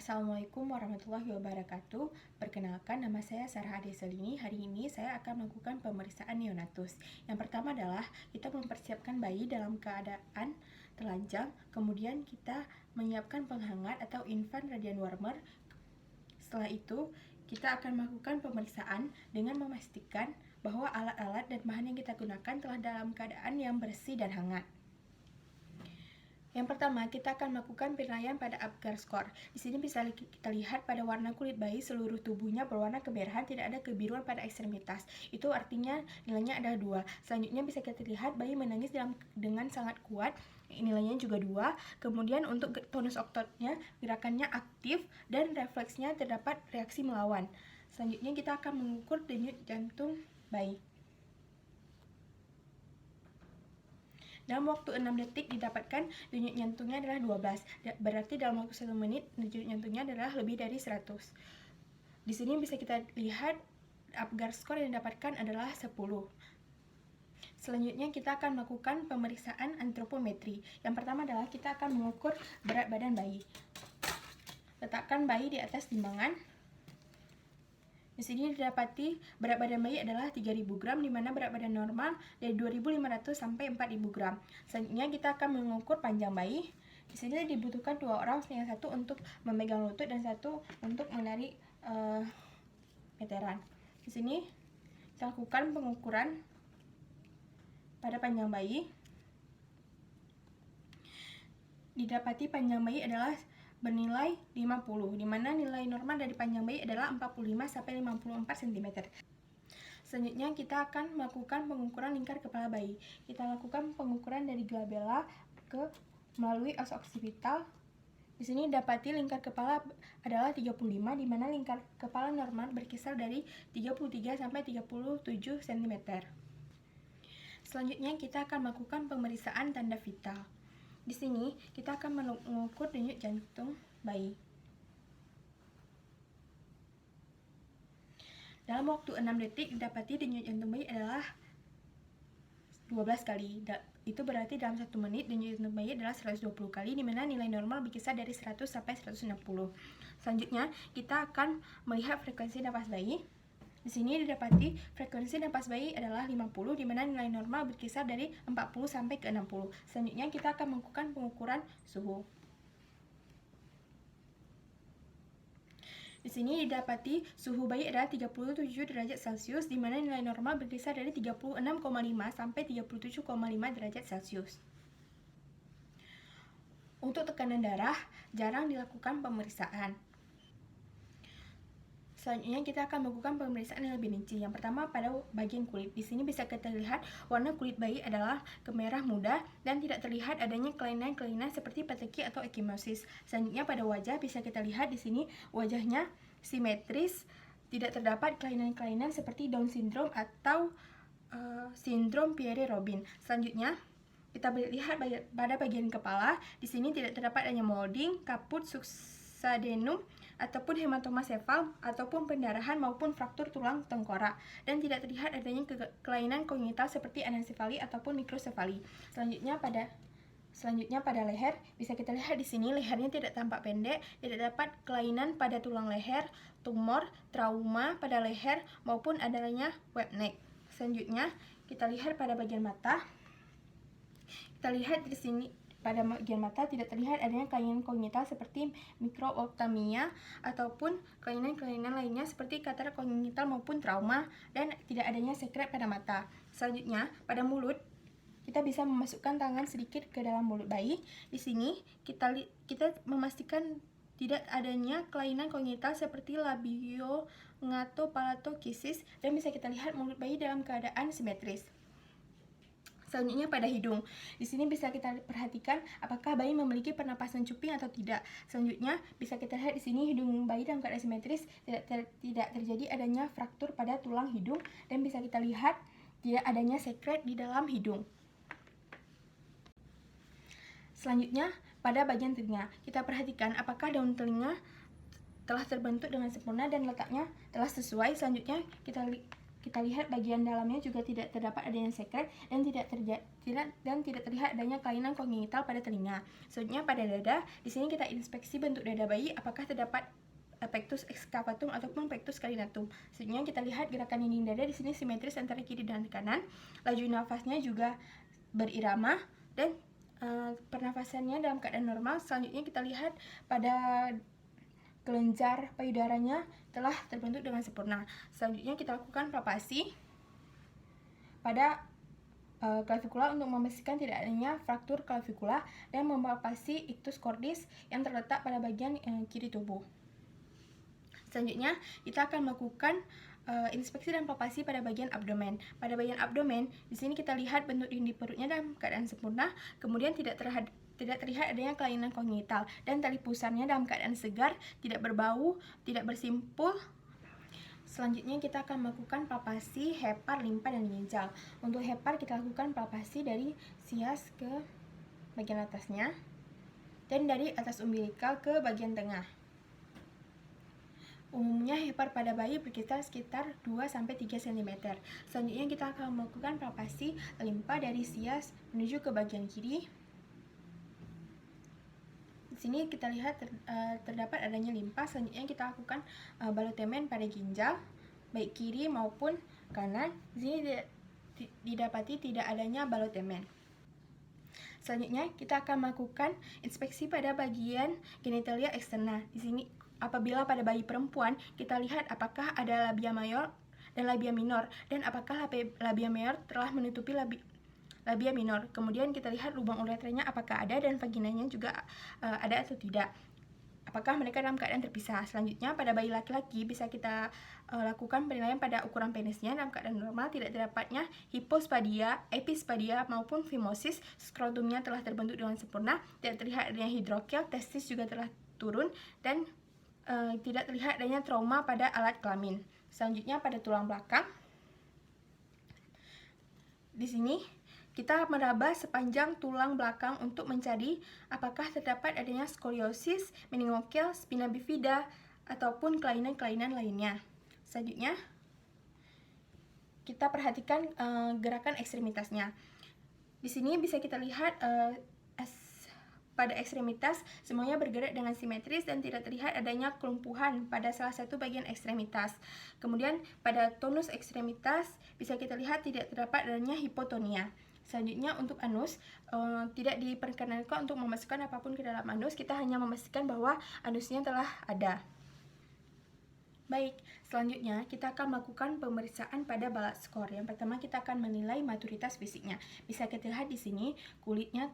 Assalamualaikum warahmatullahi wabarakatuh. Perkenalkan, nama saya Sarah Ade Selini. Hari ini saya akan melakukan pemeriksaan neonatus. Yang pertama adalah kita mempersiapkan bayi dalam keadaan telanjang. Kemudian kita menyiapkan penghangat atau infant radiant warmer. Setelah itu, kita akan melakukan pemeriksaan dengan memastikan bahwa alat-alat dan bahan yang kita gunakan telah dalam keadaan yang bersih dan hangat. Yang pertama, kita akan melakukan penilaian pada Apgar Score. Di sini bisa kita lihat pada warna kulit bayi seluruh tubuhnya berwarna kemerahan, tidak ada kebiruan pada ekstremitas. Itu artinya nilainya ada 2. Selanjutnya bisa kita lihat bayi menangis dengan sangat kuat, nilainya juga 2. Kemudian untuk tonus ototnya, gerakannya aktif dan refleksnya terdapat reaksi melawan. Selanjutnya kita akan mengukur denyut jantung bayi. Dalam waktu 6 detik didapatkan denyut jantungnya adalah 12. Berarti dalam waktu 1 menit denyut jantungnya adalah lebih dari 100. Di sini bisa kita lihat Apgar Score yang didapatkan adalah 10. Selanjutnya kita akan melakukan pemeriksaan antropometri. Yang pertama adalah kita akan mengukur berat badan bayi. Letakkan bayi di atas timbangan. Di sini didapati berat badan bayi adalah 3.000 gram, di mana berat badan normal dari 2.500 sampai 4.000 gram. Selanjutnya kita akan mengukur panjang bayi. Di sini dibutuhkan 2 orang, yang satu untuk memegang lutut dan satu untuk menarik meteran. Di sini kita lakukan pengukuran pada panjang bayi. Didapati panjang bayi adalah bernilai 50, di mana nilai normal dari panjang bayi adalah 45-54 cm. Selanjutnya kita akan melakukan pengukuran lingkar kepala bayi. Kita lakukan pengukuran dari glabella melalui os occipital. Di sini dapati lingkar kepala adalah 35, di mana lingkar kepala normal berkisar dari 33-37 cm. Selanjutnya kita akan melakukan pemeriksaan tanda vital. Di sini kita akan mengukur denyut jantung bayi. Dalam waktu 6 detik didapati denyut jantung bayi adalah 12 kali. Itu berarti dalam 1 menit denyut jantung bayi adalah 120 kali, di mana nilai normal berkisar dari 100 sampai 160. Selanjutnya kita akan melihat frekuensi napas bayi. Di sini didapati frekuensi napas bayi adalah 50, di mana nilai normal berkisar dari 40 sampai ke 60. Selanjutnya kita akan melakukan pengukuran suhu. Di sini didapati suhu bayi adalah 37 derajat Celcius, di mana nilai normal berkisar dari 36,5 sampai 37,5 derajat Celcius. Untuk tekanan darah, jarang dilakukan pemeriksaan. Selanjutnya kita akan melakukan pemeriksaan yang lebih rinci. Yang pertama pada bagian kulit. Di sini bisa kita lihat warna kulit bayi adalah kemerah muda dan tidak terlihat adanya kelainan-kelainan seperti peteki atau ekimosis. Selanjutnya pada wajah bisa kita lihat di sini wajahnya simetris, tidak terdapat kelainan-kelainan seperti Down syndrome atau sindrom Pierre-Robin. Selanjutnya kita lihat pada bagian kepala. Di sini tidak terdapat adanya molding, kaput, succedaneum ataupun hematoma sefal ataupun pendarahan maupun fraktur tulang tengkorak, dan tidak terlihat adanya kelainan kongenital seperti anencefali ataupun mikrosefali. Selanjutnya pada leher bisa kita lihat di sini lehernya tidak tampak pendek, tidak dapat kelainan pada tulang leher, tumor, trauma pada leher maupun adanya web neck. Selanjutnya kita lihat pada bagian mata. Kita lihat di sini pada bagian mata tidak terlihat adanya kelainan kongenital seperti mikrooptamia ataupun kelainan-kelainan lainnya seperti katarak kongenital maupun trauma, dan tidak adanya sekret pada mata. Selanjutnya pada mulut kita bisa memasukkan tangan sedikit ke dalam mulut bayi. Di sini kita memastikan tidak adanya kelainan kongenital seperti labiopalato-kisis, dan bisa kita lihat mulut bayi dalam keadaan simetris. Selanjutnya pada hidung. Di sini bisa kita perhatikan apakah bayi memiliki pernapasan cuping atau tidak. Selanjutnya bisa kita lihat di sini hidung bayi dalam keadaan simetris, tidak terjadi adanya fraktur pada tulang hidung, dan bisa kita lihat tidak adanya sekret di dalam hidung. Selanjutnya pada bagian telinga, kita perhatikan apakah daun telinga telah terbentuk dengan sempurna dan letaknya telah sesuai. Selanjutnya kita kita lihat bagian dalamnya juga tidak terdapat adanya sekret dan tidak terlihat adanya kelainan kongenital pada telinga. Selanjutnya pada dada, di sini kita inspeksi bentuk dada bayi apakah terdapat pectus excavatum ataupun pectus carinatum. Selanjutnya kita lihat gerakan dinding dada di sini simetris antara kiri dan kanan. Laju nafasnya juga berirama dan pernafasannya dalam keadaan normal. Selanjutnya kita lihat pada kelenjar payudaranya telah terbentuk dengan sempurna. Selanjutnya kita lakukan palpasi pada klavikula untuk memastikan tidak adanya fraktur klavikula dan mempalpasi ictus cordis yang terletak pada bagian kiri tubuh. Selanjutnya kita akan melakukan inspeksi dan palpasi pada bagian abdomen. Pada bagian abdomen, di sini kita lihat bentuk dinding perutnya dalam keadaan sempurna, kemudian tidak terlihat adanya kelainan kongenital dan tali pusarnya dalam keadaan segar, tidak berbau, tidak bersimpul. Selanjutnya kita akan melakukan palpasi hepar, limpa, dan ginjal. Untuk hepar kita lakukan palpasi dari sias ke bagian atasnya dan dari atas umbilikal ke bagian tengah. Umumnya hepar pada bayi berkisar sekitar 2-3 cm. Selanjutnya kita akan melakukan palpasi limpa dari sias menuju ke bagian kiri. Di sini kita lihat terdapat adanya limpa. Selanjutnya kita lakukan balotemen pada ginjal, baik kiri maupun kanan. Di sini didapati tidak adanya balotemen. Selanjutnya kita akan melakukan inspeksi pada bagian genitalia eksterna. Di sini apabila pada bayi perempuan kita lihat apakah ada labia mayor dan labia minor dan apakah labia mayor telah menutupi labia minor. Kemudian kita lihat lubang uretranya apakah ada dan vaginanya juga ada atau tidak. Apakah mereka dalam keadaan terpisah. Selanjutnya pada bayi laki-laki bisa kita lakukan penilaian pada ukuran penisnya dalam keadaan normal, tidak terdapatnya hipospadia, epispadia maupun phimosis, skrotumnya telah terbentuk dengan sempurna, tidak terlihat adanya hidrokel, testis juga telah turun dan tidak terlihat adanya trauma pada alat kelamin. Selanjutnya pada tulang belakang. Di sini kita meraba sepanjang tulang belakang untuk mencari apakah terdapat adanya skoliosis, meningokel, spina bifida ataupun kelainan-kelainan lainnya. Selanjutnya kita perhatikan gerakan ekstremitasnya. Di sini bisa kita lihat pada ekstremitas semuanya bergerak dengan simetris dan tidak terlihat adanya kelumpuhan pada salah satu bagian ekstremitas. Kemudian pada tonus ekstremitas bisa kita lihat tidak terdapat adanya hipotonia. Selanjutnya untuk anus, tidak diperkenankan untuk memasukkan apapun ke dalam anus, kita hanya memastikan bahwa anusnya telah ada. Baik, selanjutnya kita akan melakukan pemeriksaan pada balat skor. Yang pertama kita akan menilai maturitas fisiknya. Bisa kita lihat di sini kulitnya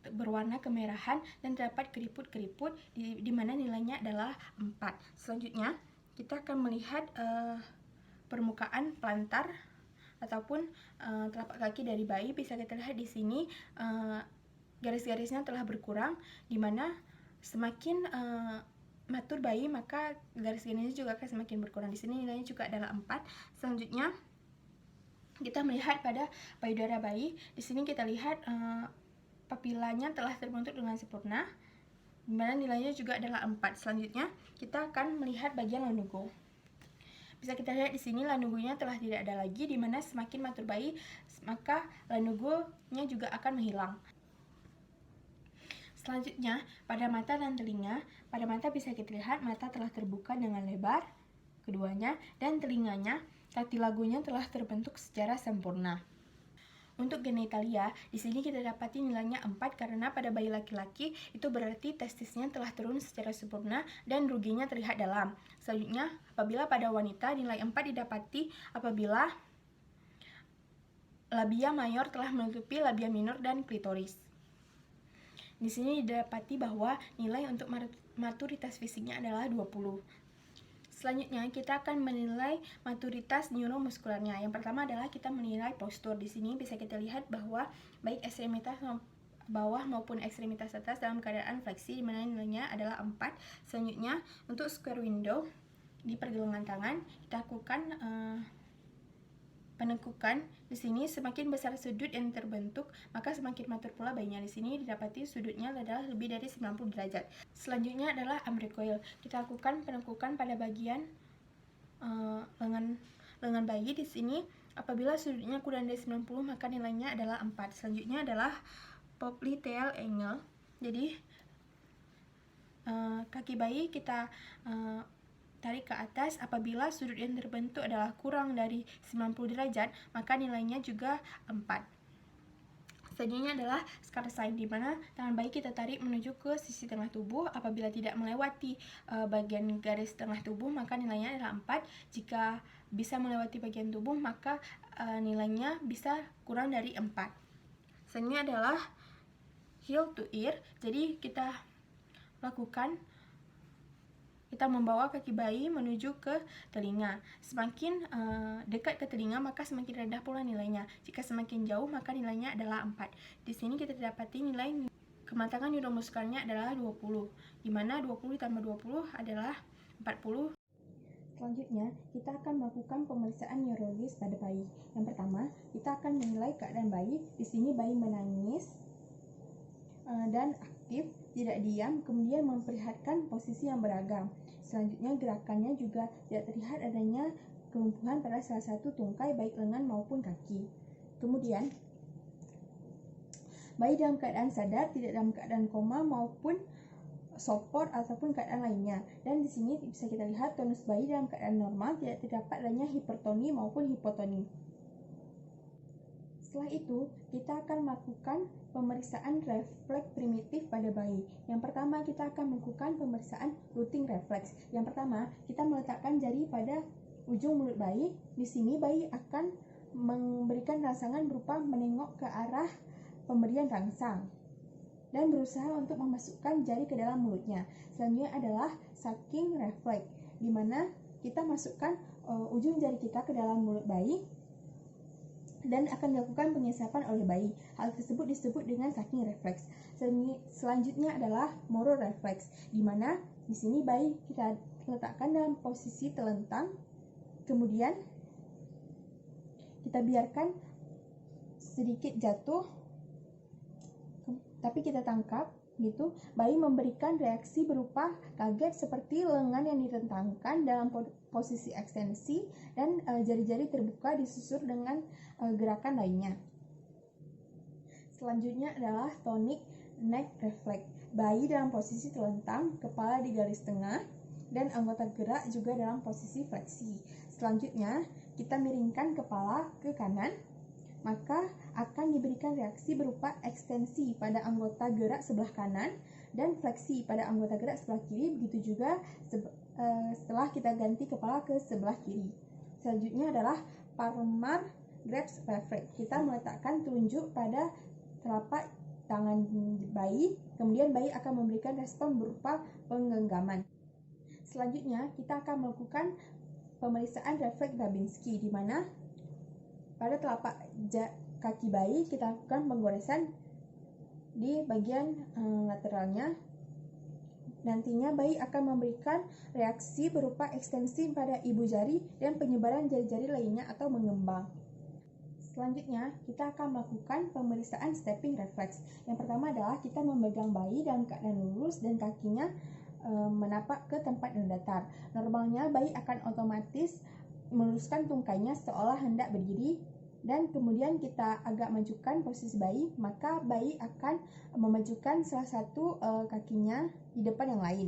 berwarna kemerahan dan terdapat keriput-keriput di mana nilainya adalah 4. Selanjutnya kita akan melihat permukaan plantar ataupun telapak kaki dari bayi. Bisa kita lihat di sini garis-garisnya telah berkurang, di mana semakin matur bayi maka garis-garisnya juga akan semakin berkurang. Di sini nilainya juga adalah 4. Selanjutnya kita melihat pada payudara bayi. Di sini kita lihat papilanya telah terbentuk dengan sempurna, di mana nilainya juga adalah 4. Selanjutnya kita akan melihat bagian lanugo. Bisa kita lihat di sini lanugonya telah tidak ada lagi, di mana semakin matur bayi maka lanugonya juga akan menghilang. Selanjutnya pada mata dan telinga. Pada mata bisa kita lihat mata telah terbuka dengan lebar keduanya dan telinganya kartilagonya telah terbentuk secara sempurna. Untuk genitalia, di sini kita dapati nilainya 4 karena pada bayi laki-laki itu berarti testisnya telah turun secara sempurna dan ruginya terlihat dalam. Selanjutnya, apabila pada wanita nilai 4 didapati apabila labia mayor telah menutupi labia minor dan klitoris. Di sini didapati bahwa nilai untuk maturitas fisiknya adalah 20. Selanjutnya kita akan menilai maturitas neuromuskularnya. Yang pertama adalah kita menilai postur. Di sini bisa kita lihat bahwa baik ekstremitas bawah maupun ekstremitas atas dalam keadaan fleksi, di mana nilainya adalah 4. Selanjutnya untuk square window di pergelangan tangan kita lakukan penekukan. Di sini semakin besar sudut yang terbentuk, maka semakin matur pula bayinya. Di sini didapati sudutnya adalah lebih dari 90 derajat. Selanjutnya adalah umbilical. Kita lakukan penekukan pada bagian lengan lengan bayi di sini apabila sudutnya kurang dari 90 maka nilainya adalah 4. Selanjutnya adalah popliteal angle. Jadi kaki bayi kita tarik ke atas. Apabila sudut yang terbentuk adalah kurang dari 90 derajat maka nilainya juga 4. Selanjutnya adalah scar sign, di mana tangan bayi kita tarik menuju ke sisi tengah tubuh. Apabila tidak melewati bagian garis tengah tubuh maka nilainya adalah 4. Jika bisa melewati bagian tubuh maka nilainya bisa kurang dari 4. Selanjutnya adalah heel to ear. Jadi kita membawa kaki bayi menuju ke telinga. Semakin dekat ke telinga maka semakin rendah pula nilainya. Jika semakin jauh maka nilainya adalah 4. Di sini kita dapati nilai kematangan neuromuskularnya adalah 20, di mana 20 ditambah 20 adalah 40. Selanjutnya, kita akan melakukan pemeriksaan neurologis pada bayi. Yang pertama, kita akan menilai keadaan bayi. Di sini bayi menangis dan aktif, tidak diam, kemudian memperlihatkan posisi yang beragam. Selanjutnya gerakannya juga tidak terlihat adanya kelumpuhan pada salah satu tungkai baik lengan maupun kaki. Kemudian bayi dalam keadaan sadar, tidak dalam keadaan koma maupun sopor ataupun keadaan lainnya. Dan di sini bisa kita lihat tonus bayi dalam keadaan normal, tidak terdapat adanya hipertoni maupun hipotoni. Setelah itu, kita akan melakukan pemeriksaan refleks primitif pada bayi. Yang pertama, kita akan melakukan pemeriksaan routing refleks. Yang pertama, kita meletakkan jari pada ujung mulut bayi. Di sini bayi akan memberikan rangsangan berupa menengok ke arah pemberian rangsang dan berusaha untuk memasukkan jari ke dalam mulutnya. Selanjutnya adalah sucking refleks, di mana kita masukkan ujung jari kita ke dalam mulut bayi dan akan dilakukan pengesapan oleh bayi. Hal tersebut disebut dengan sucking refleks. Selanjutnya adalah moro refleks, di mana di sini bayi kita letakkan dalam posisi telentang, kemudian kita biarkan sedikit jatuh, tapi kita tangkap gitu. Bayi memberikan reaksi berupa kaget seperti lengan yang ditentangkan dalam posisi ekstensi dan jari-jari terbuka disusur dengan gerakan lainnya. Selanjutnya adalah tonic neck reflex. Bayi dalam posisi telentang, kepala di garis tengah, dan anggota gerak juga dalam posisi fleksi. Selanjutnya, kita miringkan kepala ke kanan, maka akan diberikan reaksi berupa ekstensi pada anggota gerak sebelah kanan dan fleksi pada anggota gerak sebelah kiri. Begitu juga setelah kita ganti kepala ke sebelah kiri. Selanjutnya adalah palmar grasp reflex. Kita meletakkan telunjuk pada telapak tangan bayi, kemudian bayi akan memberikan respon berupa penggenggaman. Selanjutnya, kita akan melakukan pemeriksaan refleks Babinski, di mana pada telapak kaki bayi kita lakukan penggoresan di bagian lateralnya. Nantinya bayi akan memberikan reaksi berupa ekstensi pada ibu jari dan penyebaran jari-jari lainnya atau mengembang. Selanjutnya, kita akan melakukan pemeriksaan stepping reflex. Yang pertama adalah kita memegang bayi dalam keadaan lurus dan kakinya menapak ke tempat yang datar. Normalnya bayi akan otomatis meluruskan tungkainya seolah hendak berdiri, dan kemudian kita agak majukan posisi bayi, maka bayi akan memajukan salah satu kakinya di depan yang lain.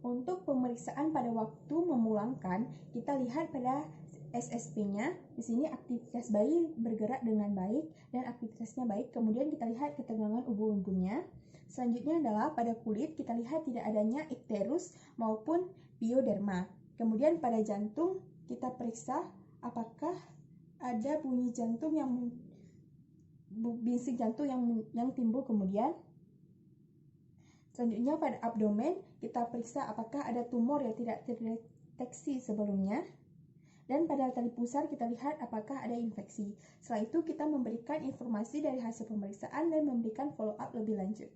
Untuk pemeriksaan pada waktu memulangkan, kita lihat pada SSP-nya. Di sini aktivitas bayi bergerak dengan baik dan aktivitasnya baik. Kemudian kita lihat ketegangan ubun-ubunnya. Selanjutnya adalah pada kulit kita lihat tidak adanya ikterus maupun pioderma. Kemudian pada jantung kita periksa apakah ada bunyi jantung bising jantung yang timbul kemudian. Selanjutnya pada abdomen kita periksa apakah ada tumor yang tidak terdeteksi sebelumnya. Dan pada tali pusar kita lihat apakah ada infeksi. Setelah itu kita memberikan informasi dari hasil pemeriksaan dan memberikan follow up lebih lanjut.